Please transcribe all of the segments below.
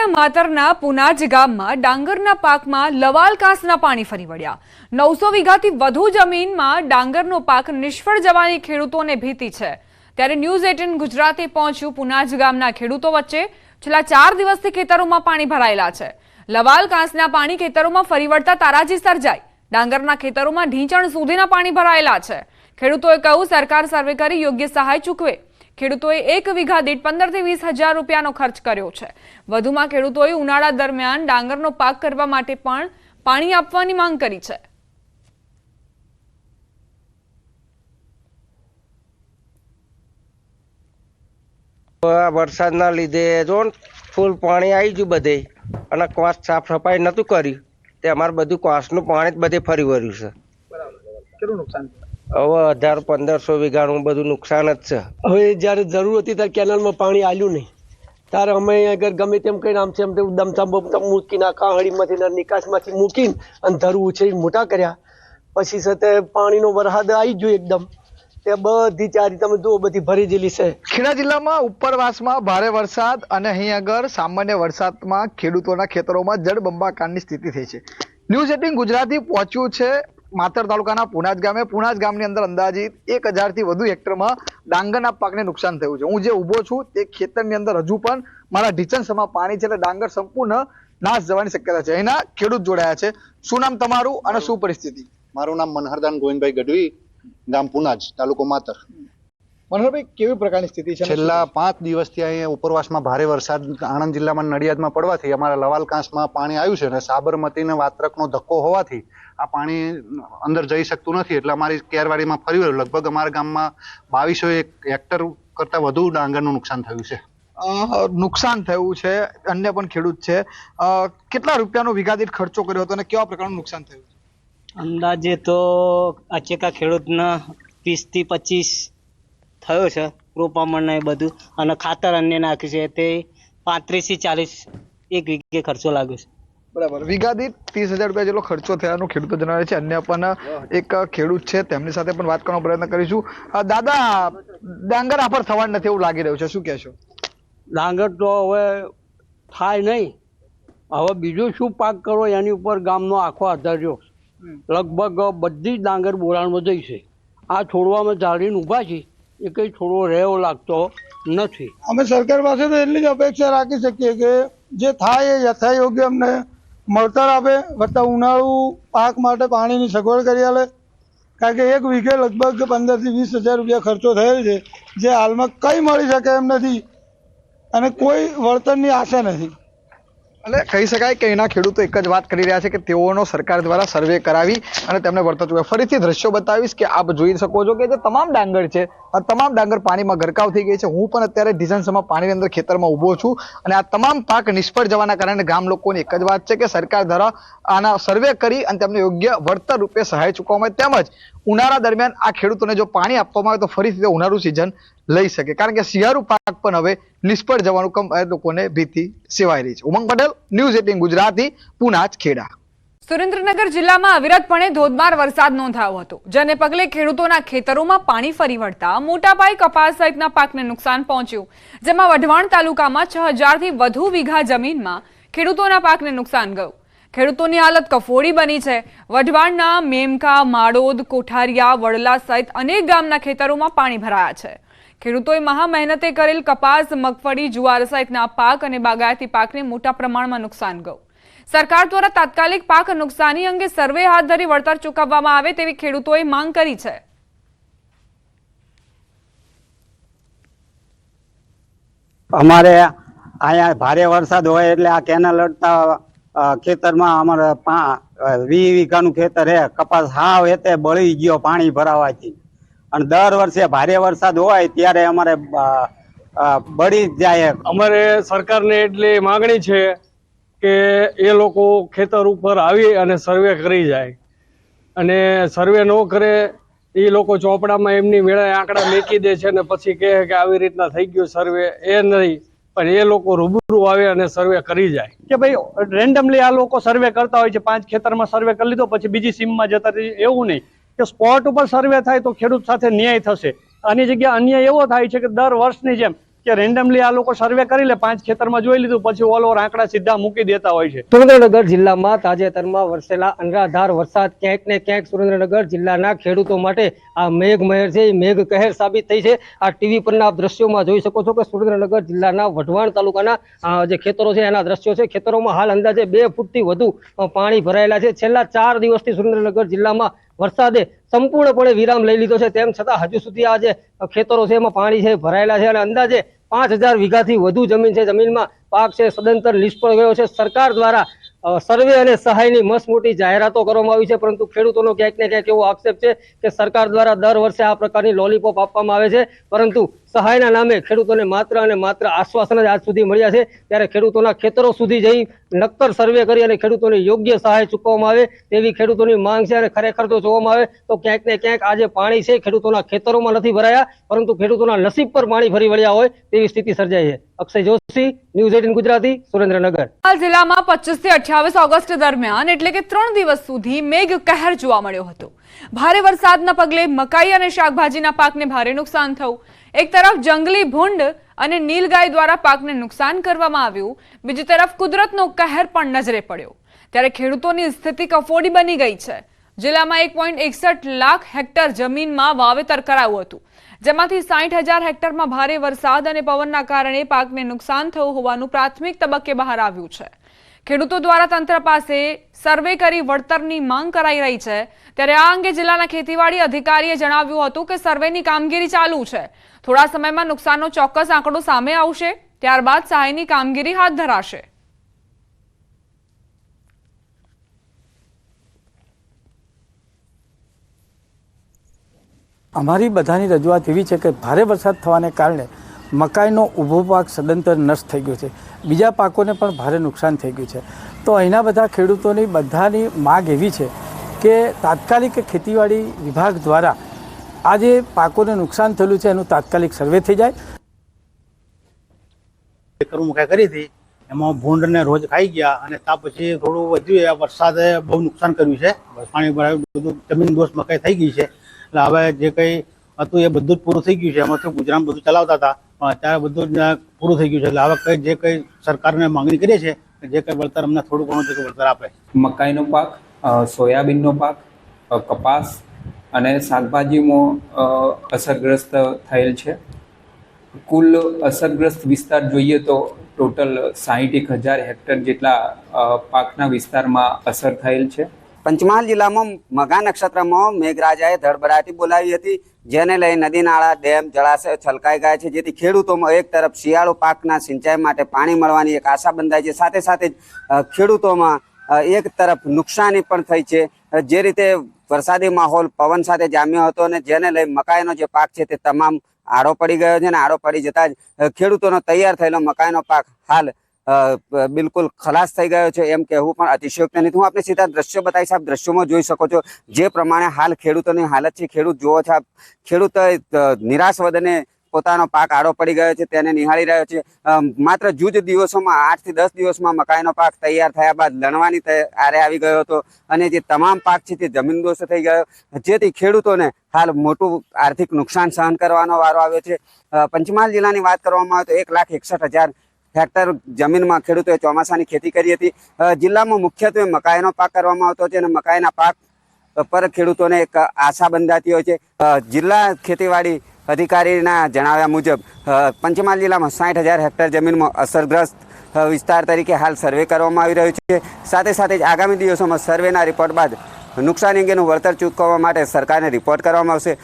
જિલ્લાના માતરના પુનાજ ગામમાં ડાંગરના પાકમાં લવાલ કાંસના પાણી ફરી વળ્યા। 900 વીઘાથી વધુ જમીનમાં ડાંગરનો પાક નિષ્ફળ જવાની ખેડૂતોને ભીતિ છે। ત્યારે ન્યૂઝ 18 ગુજરાતે પહોંચ્યું પુનાજ ગામના ખેડૂતો વચ્ચે। છેલ્લા 4 દિવસથી ખેતરોમાં પાણી ભરાયેલા છે। લવાલ કાંસના પાણી ખેતરોમાં ફરી વળતા તારાજી સર્જાઈ। ડાંગરના ખેતરોમાં ઢીંચણ સુધીના પાણી ભરાયેલા છે। ખેડૂતોએ કહ્યું સરકાર સર્વે કરી યોગ્ય સહાય ચૂકવે। ખેડૂતોએ 1 વીઘા દીઠ 15 થી 20 હજાર રૂપિયાનો ખર્ચ કર્યો છે। વધુમાં ખેડૂતોએ ઉનાળા દરમિયાન ડાંગરનો પાક કરવા માટે પણ પાણી આપવાની માંગ કરી છે। વરસાદના લીધે જો ફૂલ પાણી આવી ગયું બધે અને કોસ સાફ સફાઈ નતું કર્યું તે અમારે બધું કોસનું પાણી જ બધે ફરી વળ્યું છે। કેટલું નુકસાન? હવે 1500 વીઘાનું બધું નુકસાન જ છે। હવે જ્યારે જરૂર હતી ત્યારે કેનાલમાં પાણી આવ્યું નહીં, ત્યારે અમે આગળ ગમે તેમ કહીને આમ તેમ દમચમ બમચમ મૂકીને કાહળીમાંથી નિકાસમાંથી મૂકીને અને ધરું ઉછેરીને મોટા કર્યા। પછી સાથે પાણીનો વરસાદ આવી ગયો એકદમ, તે બધી ચારી તમે જુઓ બધી ભરી ગયેલી છે। ખેડા જિલ્લામાં ઉપરવાસમાં ભારે વરસાદ અને અહીં આગળ સામાન્ય વરસાદમાં ખેડૂતોના ખેતરોમાં જળબંબાકારની સ્થિતિ થઈ છે। ન્યૂઝ 18 ગુજરાતી પહોંચ્યું છે માતર તાલુકાના પુનાજ ગામે। પુનાજ ગામની અંદર અંદાજિત 1000 થી વધુ હેક્ટરમાં ડાંગરના પાકને નુકસાન થયું છે। હું જે ઊભો છું તે ખેતરની અંદર હજુ પણ મારા ઢીચણસમાં પાણી છે, એટલે ડાંગર સંપૂર્ણ નાશ જવાની શક્યતા છે। એના ખેડૂત જોડાયા છે। શું નામ તમારું અને શું પરિસ્થિતિ? મારું નામ મનહરદાન ગોવિંદભાઈ ગઢવી, ગામ પુનાજ, તાલુકો માતર। મનોહરભાઈ, કેવી પ્રકારની સ્થિતિ છે? છેલ્લા 5 દિવસથી અહીંયા ઉપરવાસમાં ભારે વરસાદ આણંદ જિલ્લામાં નડિયાદમાં પડવાથી અમારા લવાલ કાંસમાં પાણી આવ્યું છે અને સાબરમતીને વાત્રકનો ધક્કો હોવાથી આ પાણી અંદર જઈ શકતું નથી, એટલે અમારી કેરવાડીમાં ફરી વળ્યું। લગભગ અમારા ગામમાં 2200 હેક્ટર કરતાં વધુ ડાંગરનું નુકસાન થયું છે। નુકસાન થયું છે, અન્ય પણ ખેડૂત છે। કેટલા રૂપિયાનો વીઘા દીઠ ખર્ચો કર્યો હતો અને કેવા પ્રકારનું નુકસાન થયું છે? અંદાજે તો આચેકા ખેડૂતના 30 થી 25 થયો છે। રોપામણ ને બધું અને ખાતર અન્ય નાખ્યું છે તે 35 થી 40 એક વીઘે ખર્ચો લાગ્યો છે। બરાબર, વીઘા દીઠ 30,000 રૂપિયા જેટલો ખર્ચો થયાનું ખેડૂતો જણાવે છે। અન્ય પણ એક ખેડૂત છે, તેમની સાથે પણ વાત કરવાનો પ્રયત્ન કરીશું। દાદા, ડાંગર આફર થવાનું નથી એવું લાગી રહ્યું છે, શું કહેશો? ડાંગર તો હવે થાય નહીં, હવે બીજું શું પાક કરો એની ઉપર ગામનો આખો આધાર રહ્યો। લગભગ બધી જ ડાંગર બોરાણમાં જઈ છે। આ છોડવામાં ઝાડીને ઊભા છે એ કંઈ છોડવો રહેવો લાગતો નથી। અમે સરકાર પાસે તો એટલી જ અપેક્ષા રાખી શકીએ કે જે થાય એ યથાયોગ્ય અમને મળતર આપે, વત્તા ઉનાળુ પાક માટે પાણીની સગવડ કરી આલે। કારણ કે 1 વીઘે લગભગ 15 થી 20 હજાર રૂપિયા ખર્ચો થયેલ છે, જે હાલમાં કંઈ મળી શકે એમ નથી અને કોઈ વળતરની આશા નથી। એટલે કહી શકાય કે એના ખેડૂતો એક જ વાત કરી રહ્યા છે કે તેઓનો સરકાર દ્વારા સર્વે કરાવી અને તેમને વળતર ચૂકવે। ફરીથી દ્રશ્યો બતાવીશ કે આપ જોઈ શકો છો કે જે તમામ ડાંગર છે આ તમામ ડાંગર પાણીમાં ગરકાવ થઈ ગઈ છે। હું પણ અત્યારે ઢીચણસમાં પાણીની અંદર ખેતરમાં ઊભો છું અને આ તમામ પાક નિષ્ફળ જવાના કારણે ગામ લોકોની એક જ વાત છે કે સરકાર દ્વારા આના સર્વે કરી અને તેમને યોગ્ય વળતર રૂપે સહાય ચૂકવવામાં આવે, તેમજ ઉનાળા દરમિયાન આ ખેડૂતોને જો પાણી આપવામાં આવે તો ફરીથી ઉનાળુ સિઝન લઈ શકે, કારણ કે શિયાળુ પાક પણ હવે નિષ્ફળ જવાનું લોકોને ભીતિ સેવાઈ રહી છે। ઉમંગ પટેલ, ન્યૂઝ 18 ગુજરાતી, પુનાજ, ખેડા। સુરેન્દ્રનગર જિલ્લામાં અવિરતપણે ધોધમાર વરસાદ નોંધાયો હતો, જેને પગલે ખેડૂતોના ખેતરોમાં પાણી ફરી વળતા મોટા પાયે કપાસ સહિતના પાકને નુકસાન પહોંચ્યું, જેમાં વઢવાણ તાલુકામાં 6000 થી વધુ વીઘા જમીનમાં ખેડૂતોના પાકને નુકસાન ગયું। ખેડૂતોની હાલત કફોડી બની છે। વઢવાણના મેમકા, માડોદ, કોઠારિયા, વડલા સહિત અનેક ગામના ખેતરોમાં પાણી ભરાયા છે। ખેડૂતોએ મહા મહેનતે કરેલ કપાસ, મગફળી, જુવાર સહિતના પાક અને બાગાયતી પાકને મોટા પ્રમાણમાં નુકસાન ગયું। સરકાર દ્વારા તાત્કાલિક પાક નુકસાની અંગે સર્વે હાથ ધરી વળતર ચૂકવવામાં આવે તેવી ખેડૂતોએ માંગ કરી છે। અમારે અહીંયા ભારે વરસાદ હોય એટલે આ કેનાલ અડતા ખેતરમાં અમારે 20 વીઘાનું ખેતર હે, કપાસ હાવ એતે બળી ગયો પાણી ભરાવાથી, અને દર વર્ષે ભારે વરસાદ હોય ત્યારે અમારે બળી જાય। અમારે સરકારને એટલી માગણી છે કે એ લોકો ખેતર ઉપર આવી અને સર્વે કરી જાય, અને સર્વે ન કરે એ લોકો ચોપડામાં એમની મેળે આંકડા મેકી દે છે ને પછી કહે કે આવી રીતના થઈ ગયું સર્વે, એ નહીં પણ એ લોકો રૂબરૂ આવે અને સર્વે કરી જાય કે ભાઈ રેન્ડમલી આ લોકો સર્વે કરતા હોય છે। 5 ખેતરમાં સર્વે કરી લીધો પછી બીજી સીમમાં જતા રહે, એવું નહીં કે સ્પોટ ઉપર સર્વે થાય તો ખેડૂત સાથે ન્યાય થશે। આની જગ્યા અન્યાય એવો થાય છે કે દર વર્ષની જેમ કે રેન્ડમલી આ લોકો સર્વે કરી લે, 5 ખેતરમાં જોઈ લીધું, પછી ઓલ ઓવર આંકડા સીધા મૂકી દેતા હોય છે. સુરેન્દ્રનગર જિલ્લામાં તાજેતરમાં વરસેલા અનરાધાર વરસાદ ક્યાંક ને ક્યાંક સુરેન્દ્રનગર જિલ્લાના ખેડૂતો માટે આ મેઘમહેર છે, એ મેઘ કહેર સાબિત થઈ છે. આ ટીવી પરના દ્રશ્યોમાં જોઈ શકો છો કે સુરેન્દ્રનગર જિલ્લાના વઢવાણ તાલુકાના જે ખેતરો છે એના દ્રશ્યો છે. ખેતરોમાં હાલ અંદાજે 2 ફૂટથી વધુ પાણી ભરાયેલા છે. છેલ્લા 4 દિવસથી સુરેન્દ્રનગર જિલ્લામાં વરસાદે સંપૂર્ણપણે વિરામ લઈ લીધો છે. તેમ છતાં હજુ સુધી આ જે ખેતરો છે એમાં પાણી છે ભરાયેલા છે અને અંદાજે 5000 વીઘાથી વધુ જમીન છે, જમીનમાં પાક છે સદંતર નિષ્ફળ ગયો છે. સરકાર દ્વારા સર્વે અને સહાયની મસ્ત મોટી જાહેરાતો કરવામાં આવી છે, પરંતુ ખેડૂતોનો ક્યાંક ને ક્યાંક એવો આક્ષેપ છે કે સરકાર દ્વારા દર વર્ષે આ પ્રકારની લોલીપોપ આપવામાં આવે છે, પરંતુ સહાયના નામે ખેડૂતોને માત્ર અને માત્ર આશ્વાસન જ આજ સુધી મળ્યા છે. ત્યારે ખેડૂતોના ખેતરો સુધી જઈ નક્કર સર્વે કરી અને ખેડૂતોને યોગ્ય સહાય ચૂકવવામાં આવે તેવી ખેડૂતોની માંગ છે. અને ખરેખર તો જોવામાં આવે તો ક્યાંક ને ક્યાંક આ જે પાણી છે ખેડૂતોના ખેતરોમાં નથી ભરાયા, પરંતુ ખેડૂતોના નસીબ પર પાણી ફરી વળ્યા હોય તેવી સ્થિતિ સર્જાઈ છે. અક્ષય જોશી, ન્યૂઝ 18 ગુજરાતી, સુરેન્દ્રનગર. જિલ્લામાં 25 થી 28 ઓગસ્ટ દરમિયાન એટલે કે 3 દિવસ સુધી મેઘ કહેર જોવા મળ્યો હતો. ભારે વરસાદના પગલે મકાઈ અને શાકભાજીના પાકને ભારે નુકસાન થયું. એક તરફ જંગલી ભૂંડ અને નીલગાય દ્વારા પાકને નુકસાન કરવામાં આવ્યું, બીજી તરફ કુદરતનો કહેર પણ નજરે પડ્યો. ત્યારે ખેડૂતોની સ્થિતિ કફોડી બની ગઈ છે. જિલ્લામાં 1.61 લાખ હેક્ટર જમીનમાં વાવેતર કરાયું હતું, જેમાંથી 60,000 હેક્ટરમાં ભારે વરસાદ અને પવનના કારણે પાકને નુકસાન થયું હોવાનું પ્રાથમિક તબક્કે બહાર આવ્યું છે. ખેડૂતો દ્વારા તંત્ર પાસે સર્વે કરી વળતરની માંગ કરાઈ રહી છે. ત્યારે આ અંગે જિલ્લાના ખેતીવાડી અધિકારીએ જણાવ્યું હતું કે સર્વેની કામગીરી ચાલુ છે. થોડા સમયમાં નુકસાનનો ચોક્કસ આંકડો સામે આવશે, ત્યારબાદ સહાયની કામગીરી હાથ ધરાશે. અમારી બધાની રજૂઆત એવી છે કે ભારે વરસાદ થવાને કારણે મકાઈનો ઊભો પાક સદંતર નષ્ટ થઈ ગયો છે, બીજા પાકોને પણ ભારે નુકસાન થઈ ગયું છે. તો અહીંના બધા ખેડૂતોની બધાની માગ એવી છે કે તાત્કાલિક ખેતીવાડી વિભાગ દ્વારા આ જે પાકોને નુકસાન થયેલું છે એનું તાત્કાલિક સર્વે થઈ જાય. મકાઈ કરી હતી એમાં ભૂંડને રોજ ખાઈ ગયા અને ત્યાર પછી થોડું વધ્યું. વરસાદે બહુ નુકસાન કર્યું છે, પાણી ભરાયું, બધું જમીન દોષ મકાઈ થઈ ગઈ છે. એટલે હવે જે કંઈ હતું એ બધું જ પૂરું થઈ ગયું છે. એમાંથી ગુજરાત બધું ચલાવતા હતા, પણ અત્યારે બધું જ પૂરું થઈ ગયું છે. એટલે હવે કંઈ જે કંઈ સરકારને માંગણી કરીએ છીએ જે કંઈ વળતર અમને થોડું ઘણું જે વળતર આપે. મકાઈનો પાક, સોયાબીનનો પાક, કપાસ અને શાકભાજીમાં અસરગ્રસ્ત થયેલ છે. કુલ અસરગ્રસ્ત વિસ્તાર જોઈએ તો ટોટલ 61,000 હેક્ટર જેટલા પાકના વિસ્તારમાં અસર થયેલ છે. પંચમહાલ જિલ્લામાં મઘા નક્ષત્રમાં મેઘરાજાએ ધડબડાટી બોલાવી હતી, જેને લઈ નદી નાળા, ડેમ, જળાશય છલકાઈ ગયા છે, જેથી ખેડૂતોમાં એક તરફ શિયાળુ પાકના સિંચાઈ માટે પાણી મળવાની એક આશા બંધાઈ છે, સાથે સાથે જ ખેડૂતોમાં એક તરફ નુકસાની પણ થઈ છે. જે રીતે વરસાદી માહોલ પવન સાથે જામ્યો હતો અને જેને લઈ મકાઈનો જે પાક છે તે તમામ આડો પડી ગયો છે અને આડો પડી જતા જ ખેડૂતોનો તૈયાર થયેલો મકાઈનો પાક હાલ બિલકુલ ખલાસ થઈ ગયો છે એમ કહેવું પણ અતિશયોક્તિ નથી. હું આપને સીધા દ્રશ્યો બતાવીશ, આપ દ્રશ્યોમાં જોઈ શકો છો જે પ્રમાણે હાલ ખેડૂતોની હાલત છે. ખેડૂત જુઓ છો, ખેડૂત નિરાશ વદને પોતાનો પાક આડો પડી ગયો છે તેને નિહાળી રહ્યો છે. માત્ર જ દિવસોમાં 8 થી 10 દિવસમાં મકાઈનો પાક તૈયાર થયા બાદ લણવાની આરે આવી ગયો હતો અને જે તમામ પાક છે તે જમીનદોસ્ત થઈ ગયો, જેથી ખેડૂતોને હાલ મોટું આર્થિક નુકસાન સહન કરવાનો વારો આવ્યો છે. પંચમહાલ જિલ્લાની વાત કરવામાં આવે તો 1,61,000 હેક્ટર જમીનમાં ખેડૂતોએ ચોમાસાની ખેતી કરી હતી. જિલ્લામાં મુખ્યત્વે મકાઈનો પાક કરવામાં આવતો છે અને મકાઈના પાક પર ખેડૂતોને એક આશા બંધાતી હોય છે. જિલ્લા ખેતીવાડી અધિકારીના જણાવ્યા મુજબ પંચમહાલ જિલ્લામાં 60,000 હેક્ટર જમીનમાં અસરગ્રસ્ત વિસ્તાર તરીકે હાલ સર્વે કરવામાં આવી રહ્યું છે. સાથે સાથે જ આગામી દિવસોમાં સર્વેના રિપોર્ટ બાદ નુકસાન અંગેનું વળતર ચૂકવવા માટે સરકારને રિપોર્ટ કરવામાં આવશે.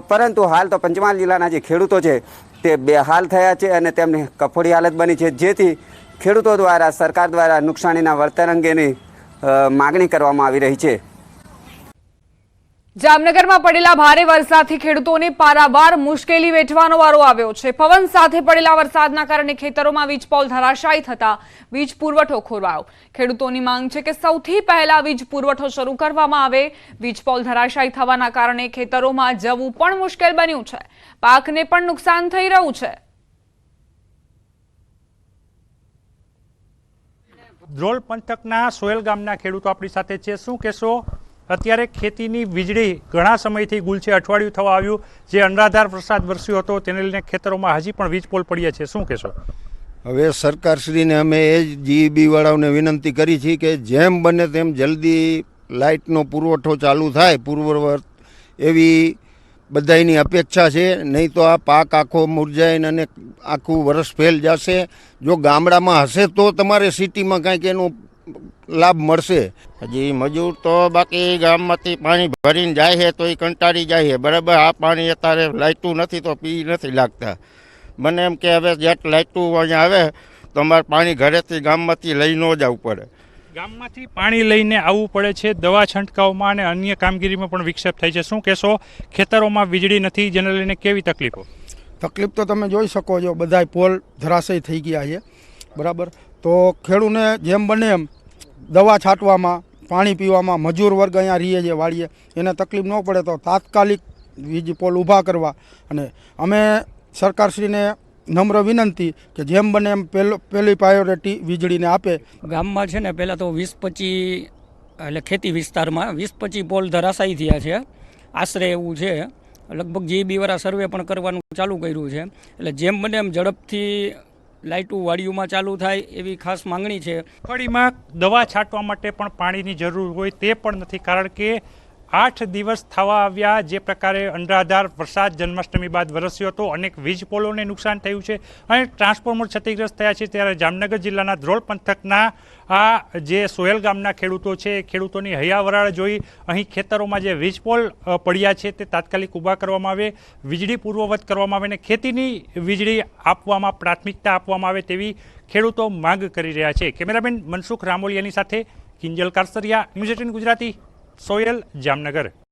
પરંતુ હાલ તો પંચમહાલ જિલ્લાના જે ખેડૂતો છે તે બેહાલ થયા છે અને તેમની કફોડી હાલત બની છે, જેથી ખેડૂતો દ્વારા સરકાર દ્વારા નુકસાનીના વળતર અંગેની માગણી કરવામાં આવી રહી છે. જામનગરમાં પડેલા ભારે વરસાદથી ખેડૂતોને પારાવાર મુશ્કેલી વેઠવાનો વારો આવ્યો છે. પવન સાથે પડેલા વરસાદના કારણે ખેતરોમાં વીજપોલ ધરાશાયી થતા વીજ પુરવઠો ખોરવાયો. ખેડૂતોની માંગ છે કે સૌથી પહેલા વીજ પુરવઠો શરૂ કરવામાં આવે. વીજપોલ ધરાશાયી થવાના કારણે ખેતરોમાં જવું પણ મુશ્કેલ બન્યું છે. પાકને પણ નુકસાન થઈ રહ્યું છે. ધ્રોલ પંથકના સોયલ ગામના ખેડૂતો આપણી સાથે છે. શું કહેશો, અત્યારે ખેતીની વીજળી ઘણા સમયથી ગુલ છે, અઠવાડિયું થવા આવ્યું, જે અનરાધાર વરસાદ વરસ્યો હતો તેને લઈને ખેતરોમાં હજી પણ વીજ પોલ પડ્યા છે, શું કહેશો? હવે સરકારશ્રીને અમે એ જ જીઈબી વાળાઓને વિનંતી કરી છે કે જેમ બને તેમ જલ્દી લાઇટનો પુરવઠો ચાલુ થાય પૂર્વવત એવી બધાની અપેક્ષા છે, નહીં તો આ પાક આખો મુરઝાઈને અને આખું વરસ ફેલ જશે. જો ગામડામાં હશે તો તમારે સિટીમાં કાંઈક એનો લાભ મળશે. હજી મજૂર તો બાકી ગામમાંથી પાણી ભરીને જાય છે તો એ કંટાળી જાય છે, બરાબર. આ પાણી અત્યારે લાઇટું નથી તો પી નથી લાગતા. મને એમ કે હવે જેટ લાઇટું અહીંયા આવે તો અમારે પાણી ઘરેથી ગામમાંથી લઈ ન જવું પડે. ગામમાંથી પાણી લઈને આવવું પડે છે, દવા છંટકાવમાં અને અન્ય કામગીરીમાં પણ વિક્ષેપ થાય છે, શું કહેશો? ખેતરોમાં વીજળી નથી, જેને લઈને કેવી તકલીફો? તકલીફ તો તમે જોઈ શકો છો, બધાય પોલ ધરાશયી થઈ ગયા છે, બરાબર. તો ખેડૂતને જેમ બને એમ દવા છાંટવામાં, પાણી પીવામાં, મજૂર વર્ગ અહીંયા રહીએ છે વાળીએ, એને તકલીફ ન પડે તો તાત્કાલિક વીજ પોલ ઊભા કરવા. અને અમે સરકારશ્રીને નમ્ર વિનંતી કે જેમ બને એમ પહેલી પ્રાયોરિટી વીજળીને આપે. ગામમાં છે ને પહેલાં તો 20-25 એટલે ખેતી વિસ્તારમાં 20-25 પોલ ધરાશાયી થયા છે, આશરે એવું છે. લગભગ જીઈબીવાળા સર્વે પણ કરવાનું ચાલુ કર્યું છે, એટલે જેમ બને એમ ઝડપથી લાઇટું વાડીઓમાં ચાલુ થાય એવી ખાસ માંગણી છે. મગફળીમાં દવા છાંટવા માટે પણ પાણીની જરૂર હોય તે પણ નથી, કારણ કે 8 દિવસ થવા આવ્યા જે પ્રકારે અનરાધાર વરસાદ જન્માષ્ટમી બાદ વરસ્યો હતો, અનેક વીજ પોલોને નુકસાન થયું છે અને ટ્રાન્સફોર્મર ક્ષતિગ્રસ્ત થયા છે. ત્યારે જામનગર જિલ્લાના ધ્રોલ પંથકના આ જે સોયલ ગામના ખેડૂતો છે, ખેડૂતોની હૈયાવરાળ જોઈ અહીં ખેતરોમાં જે વીજ પોલ પડ્યા છે તે તાત્કાલિક ઊભા કરવામાં આવે, વીજળી પૂર્વવત કરવામાં આવે અને ખેતીની વીજળી આપવામાં પ્રાથમિકતા આપવામાં આવે તેવી ખેડૂતો માંગ કરી રહ્યા છે. કેમેરામેન મનસુખ રામોલિયાની સાથે કિંજલ કારસરિયા, ન્યૂઝ 18 ગુજરાતી, સોયલ, જામનગર.